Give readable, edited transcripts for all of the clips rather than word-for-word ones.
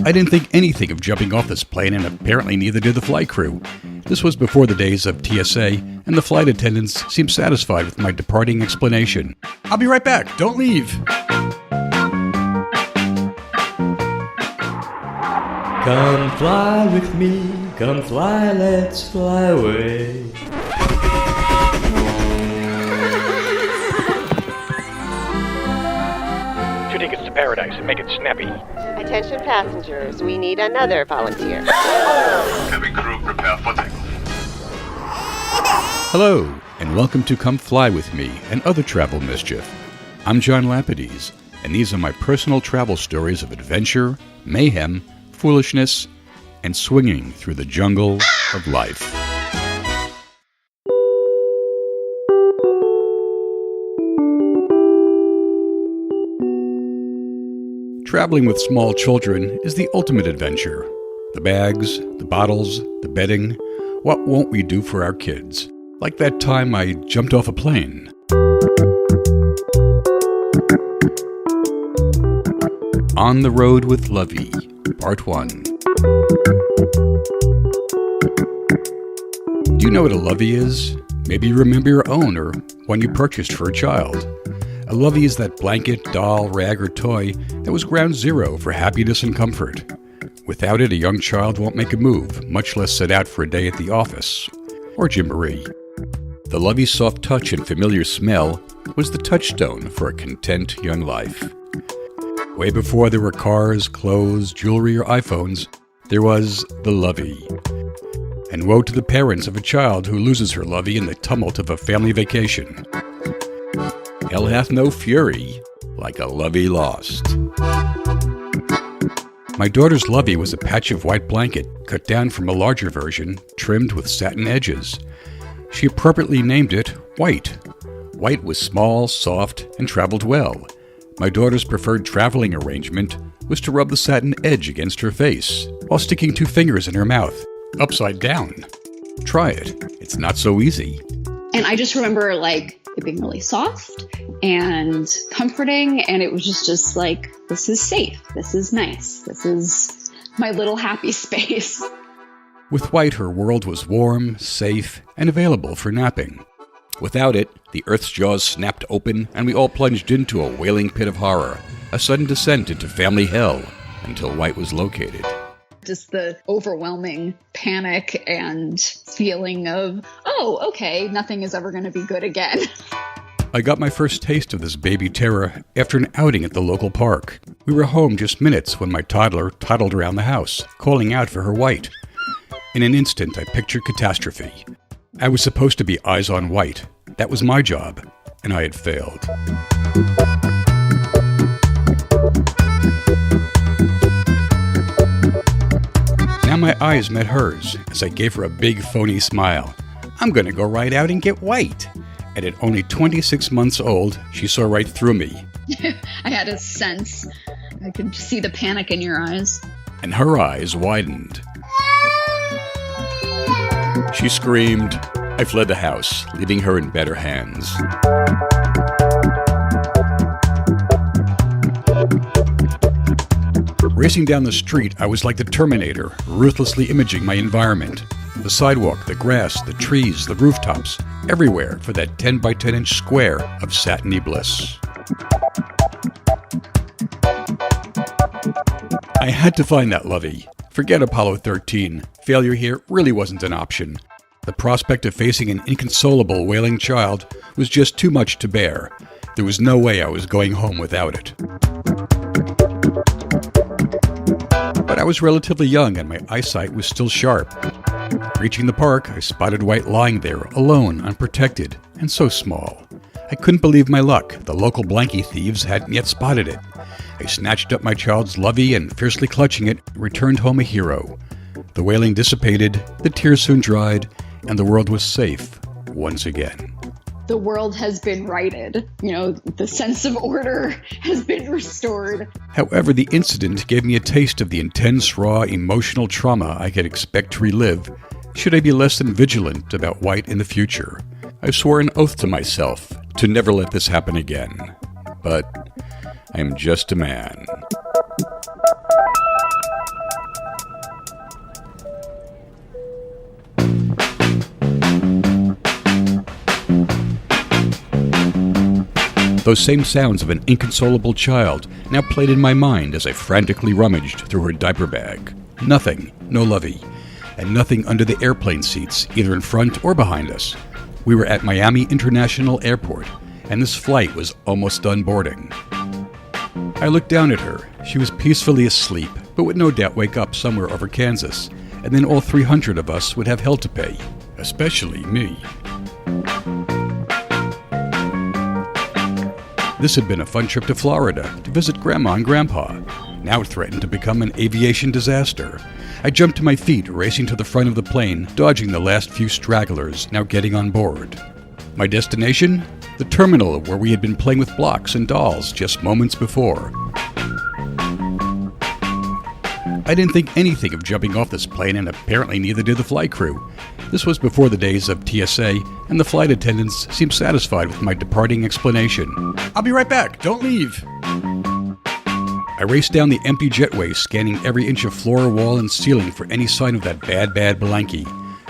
I didn't think anything of jumping off this plane, and apparently neither did the flight crew. This was before the days of TSA, and the flight attendants seemed satisfied with my departing explanation. I'll be right back. Don't leave. Come fly with me, come fly, let's fly away. Two tickets to paradise and make it snappy. Attention passengers, we need another volunteer. Cabin crew, prepare for takeoff. Hello, and welcome to Come Fly With Me and Other Travel Mischief. I'm John Lapidese, and these are my personal travel stories of adventure, mayhem, foolishness, and swinging through the jungle of life. Traveling with small children is the ultimate adventure. The bags, the bottles, the bedding. What won't we do for our kids? Like that time I jumped off a plane. On the Road with Lovey, Part 1. Do you know what a lovey is? Maybe you remember your own or one you purchased for a child. A lovey is that blanket, doll, rag, or toy that was ground zero for happiness and comfort. Without it, a young child won't make a move, much less set out for a day at the office or gymboree. The lovey's soft touch and familiar smell was the touchstone for a content young life. Way before there were cars, clothes, jewelry, or iPhones, there was the lovey. And woe to the parents of a child who loses her lovey in the tumult of a family vacation. Hell hath no fury like a lovey lost. My daughter's lovey was a patch of white blanket cut down from a larger version, trimmed with satin edges. She appropriately named it White. White was small, soft, and traveled well. My daughter's preferred traveling arrangement was to rub the satin edge against her face while sticking 2 fingers in her mouth, upside down. Try it. It's not so easy. And I just remember it being really soft and comforting, and it was just like, this is safe, this is nice, this is my little happy space. With White, her world was warm, safe, and available for napping. Without it, the earth's jaws snapped open and we all plunged into a wailing pit of horror, a sudden descent into family hell until White was located. Just the overwhelming panic and feeling of, oh, okay, nothing is ever going to be good again. I got my first taste of this baby terror after an outing at the local park. We were home just minutes when my toddler toddled around the house, calling out for her White. In an instant, I pictured catastrophe. I was supposed to be eyes on White. That was my job, and I had failed. Now my eyes met hers as I gave her a big phony smile. I'm gonna go right out and get White. And at only 26 months old, she saw right through me. I had a sense. I could see the panic in your eyes. And her eyes widened. She screamed. I fled the house, leaving her in better hands. Racing down the street, I was like the Terminator, ruthlessly imaging my environment. The sidewalk, the grass, the trees, the rooftops, everywhere for that 10 by 10 inch square of satiny bliss. I had to find that lovey. Forget Apollo 13. Failure here really wasn't an option. The prospect of facing an inconsolable wailing child was just too much to bear. There was no way I was going home without it. But I was relatively young and my eyesight was still sharp. Reaching the park, I spotted White lying there, alone, unprotected, and so small. I couldn't believe my luck. The local blankie thieves hadn't yet spotted it. I snatched up my child's lovey and, fiercely clutching it, returned home a hero. The wailing dissipated, the tears soon dried, and the world was safe once again. The world has been righted. The sense of order has been restored. However, the incident gave me a taste of the intense, raw, emotional trauma I could expect to relive should I be less than vigilant about White in the future. I swore an oath to myself to never let this happen again. But I am just a man. Those same sounds of an inconsolable child now played in my mind as I frantically rummaged through her diaper bag. Nothing, no Lovey, and nothing under the airplane seats, either in front or behind us. We were at Miami International Airport, and this flight was almost done boarding. I looked down at her. She was peacefully asleep, but would no doubt wake up somewhere over Kansas, and then all 300 of us would have hell to pay, especially me. This had been a fun trip to Florida to visit Grandma and Grandpa. Now it threatened to become an aviation disaster. I jumped to my feet, racing to the front of the plane, dodging the last few stragglers now getting on board. My destination? The terminal where we had been playing with blocks and dolls just moments before. I didn't think anything of jumping off this plane, and apparently neither did the flight crew. This was before the days of TSA, and the flight attendants seemed satisfied with my departing explanation. "I'll be right back, don't leave." I raced down the empty jetway, scanning every inch of floor, wall, and ceiling for any sign of that bad blankie.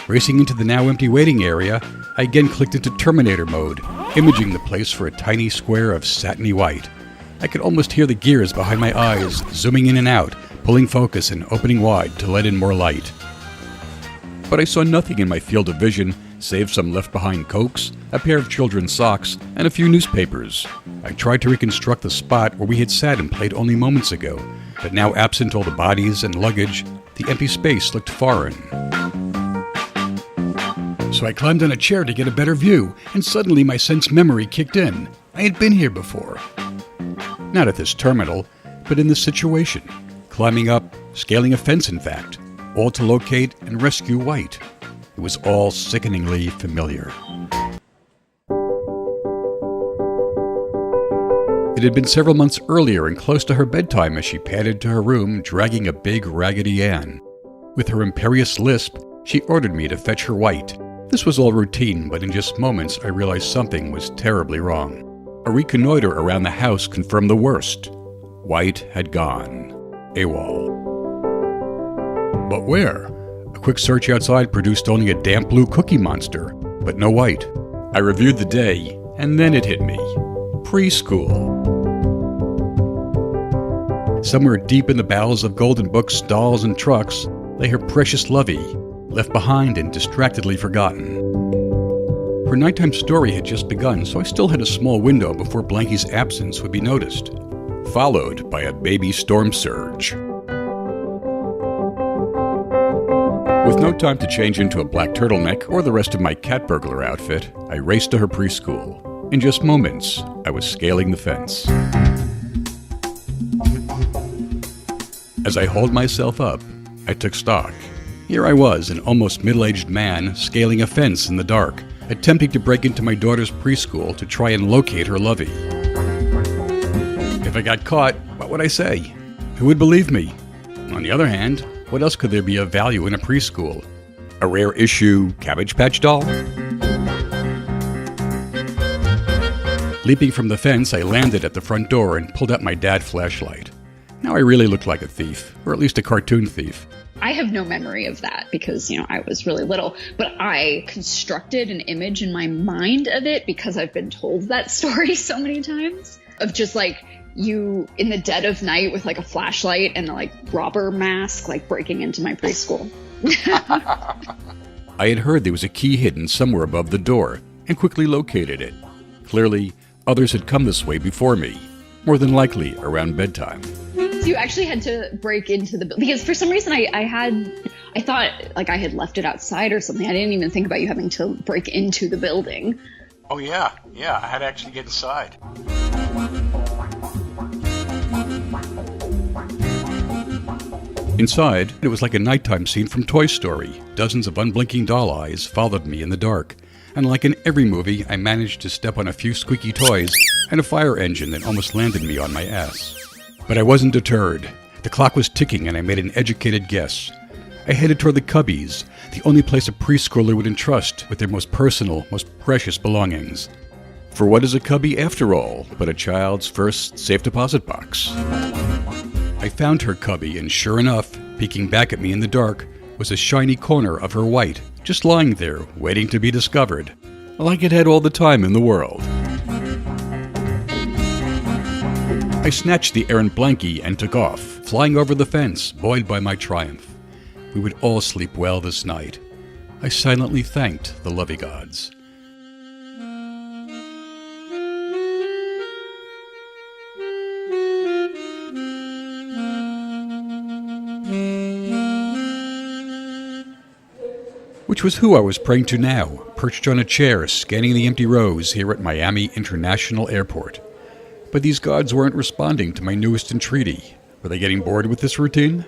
Racing into the now empty waiting area, I again clicked into Terminator mode, imaging the place for a tiny square of satiny white. I could almost hear the gears behind my eyes, zooming in and out, pulling focus and opening wide to let in more light. But I saw nothing in my field of vision, save some left-behind Cokes, a pair of children's socks, and a few newspapers. I tried to reconstruct the spot where we had sat and played only moments ago, but now absent all the bodies and luggage, the empty space looked foreign. So I climbed on a chair to get a better view, and suddenly my sense memory kicked in. I had been here before. Not at this terminal, but in this situation. Climbing up, scaling a fence in fact, all to locate and rescue White. It was all sickeningly familiar. It had been several months earlier and close to her bedtime as she padded to her room, dragging a big Raggedy Ann. With her imperious lisp, she ordered me to fetch her White. This was all routine, but in just moments I realized something was terribly wrong. A reconnoiter around the house confirmed the worst. White had gone. AWOL. But where? A quick search outside produced only a damp blue cookie monster, but no White. I reviewed the day, and then it hit me. Preschool. Somewhere deep in the bowels of golden books, dolls, and trucks lay her precious Lovey, left behind and distractedly forgotten. Her nighttime story had just begun, so I still had a small window before Blankie's absence would be noticed, followed by a baby storm surge. With no time to change into a black turtleneck or the rest of my cat burglar outfit, I raced to her preschool. In just moments, I was scaling the fence. As I hauled myself up, I took stock. Here I was, an almost middle-aged man, scaling a fence in the dark, attempting to break into my daughter's preschool to try and locate her Lovey. If I got caught, what would I say? Who would believe me? On the other hand, what else could there be of value in a preschool? A rare issue Cabbage Patch doll? Leaping from the fence, I landed at the front door and pulled out my dad flashlight. Now I really looked like a thief, or at least a cartoon thief. I have no memory of that because, I was really little, but I constructed an image in my mind of it because I've been told that story so many times of just you in the dead of night with a flashlight and a robber mask, breaking into my preschool. I had heard there was a key hidden somewhere above the door and quickly located it. Clearly, others had come this way before me, more than likely around bedtime. So you actually had to break into the building because for some reason I thought I had left it outside or something. I didn't even think about you having to break into the building. Oh, yeah, I had to actually get inside. Inside, it was like a nighttime scene from Toy Story. Dozens of unblinking doll eyes followed me in the dark. And like in every movie, I managed to step on a few squeaky toys and a fire engine that almost landed me on my ass. But I wasn't deterred. The clock was ticking and I made an educated guess. I headed toward the cubbies, the only place a preschooler would entrust with their most personal, most precious belongings. For what is a cubby after all but a child's first safe deposit box? I found her cubby, and sure enough, peeking back at me in the dark, was a shiny corner of her White, just lying there, waiting to be discovered, like it had all the time in the world. I snatched the errant blankie and took off, flying over the fence, buoyed by my triumph. We would all sleep well this night. I silently thanked the Lovey gods. Which was who I was praying to now, perched on a chair, scanning the empty rows here at Miami International Airport. But these gods weren't responding to my newest entreaty. Were they getting bored with this routine?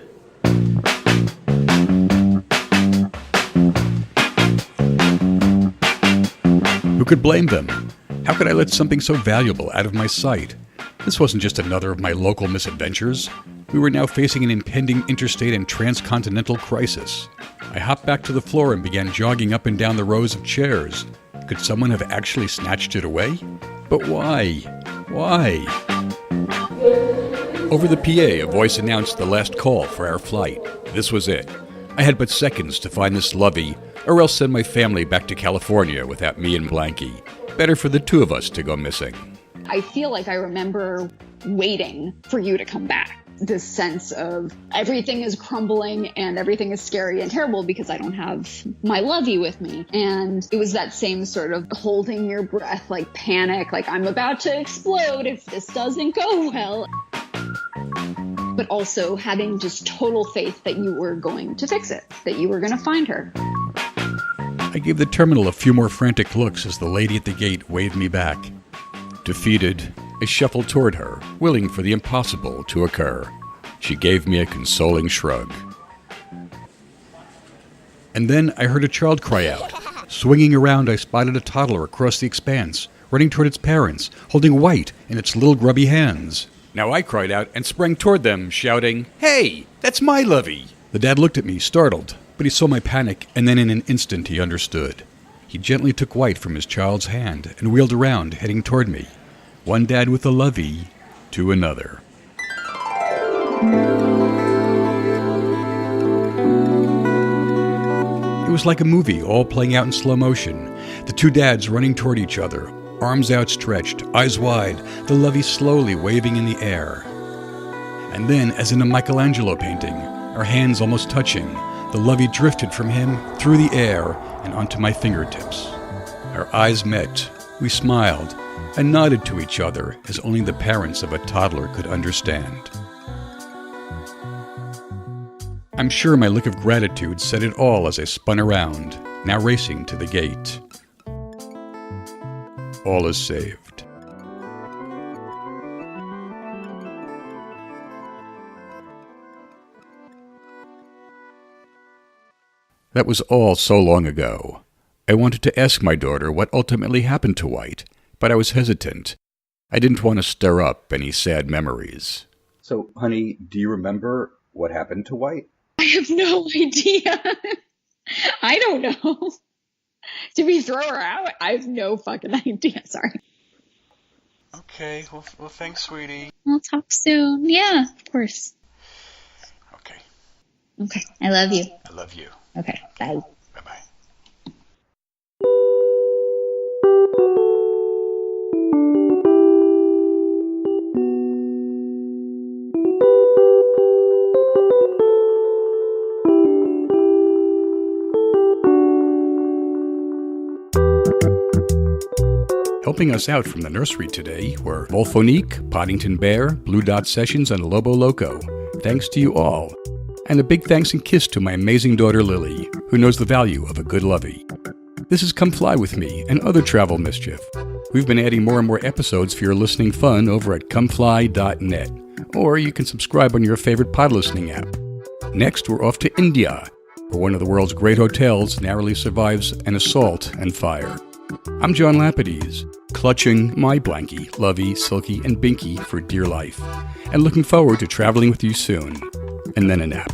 Who could blame them? How could I let something so valuable out of my sight? This wasn't just another of my local misadventures. We were now facing an impending interstate and transcontinental crisis. I hopped back to the floor and began jogging up and down the rows of chairs. Could someone have actually snatched it away? But why? Why? Over the PA, a voice announced the last call for our flight. This was it. I had but seconds to find this Lovey, or else send my family back to California without me and Blanky. Better for the two of us to go missing. I feel like I remember waiting for you to come back. This sense of everything is crumbling and everything is scary and terrible because I don't have my Lovey with me. And it was that same sort of holding your breath, like panic, like I'm about to explode if this doesn't go well. But also having just total faith that you were going to fix it, that you were going to find her. I gave the terminal a few more frantic looks as the lady at the gate waved me back. Defeated, I shuffled toward her, willing for the impossible to occur. She gave me a consoling shrug. And then I heard a child cry out. Swinging around, I spotted a toddler across the expanse, running toward its parents, holding White in its little grubby hands. Now I cried out and sprang toward them, shouting, "Hey, that's my Lovey!" The dad looked at me, startled, but he saw my panic, and then in an instant he understood. He gently took White from his child's hand and wheeled around, heading toward me. One dad with a Lovey to another. It was like a movie, all playing out in slow motion. The two dads running toward each other, arms outstretched, eyes wide, the Lovey slowly waving in the air. And then, as in a Michelangelo painting, our hands almost touching, the Lovey drifted from him through the air and onto my fingertips. Our eyes met, we smiled, and nodded to each other as only the parents of a toddler could understand. I'm sure my look of gratitude said it all as I spun around, now racing to the gate. All is saved. That was all so long ago. I wanted to ask my daughter what ultimately happened to White, but I was hesitant. I didn't want to stir up any sad memories. So, honey, do you remember what happened to White? I have no idea. I don't know. Did we throw her out? I have no fucking idea. Sorry. Okay, well thanks, sweetie. We'll talk soon. Yeah, of course. Okay, Okay. I love you. I love you. Okay. Bye. Bye-bye. Helping us out from the nursery today were Volphonique, Poddington Bear, Blue Dot Sessions, and Lobo Loco. Thanks to you all. And a big thanks and kiss to my amazing daughter Lily, who knows the value of a good Lovey. This is Come Fly With Me and other travel mischief. We've been adding more and more episodes for your listening fun over at comefly.net, or you can subscribe on your favorite pod listening app. Next, we're off to India, where one of the world's great hotels narrowly survives an assault and fire. I'm John Lapidese, clutching my Blanky, Lovey, Silky, and Binky for dear life, and looking forward to traveling with you soon, and then a nap.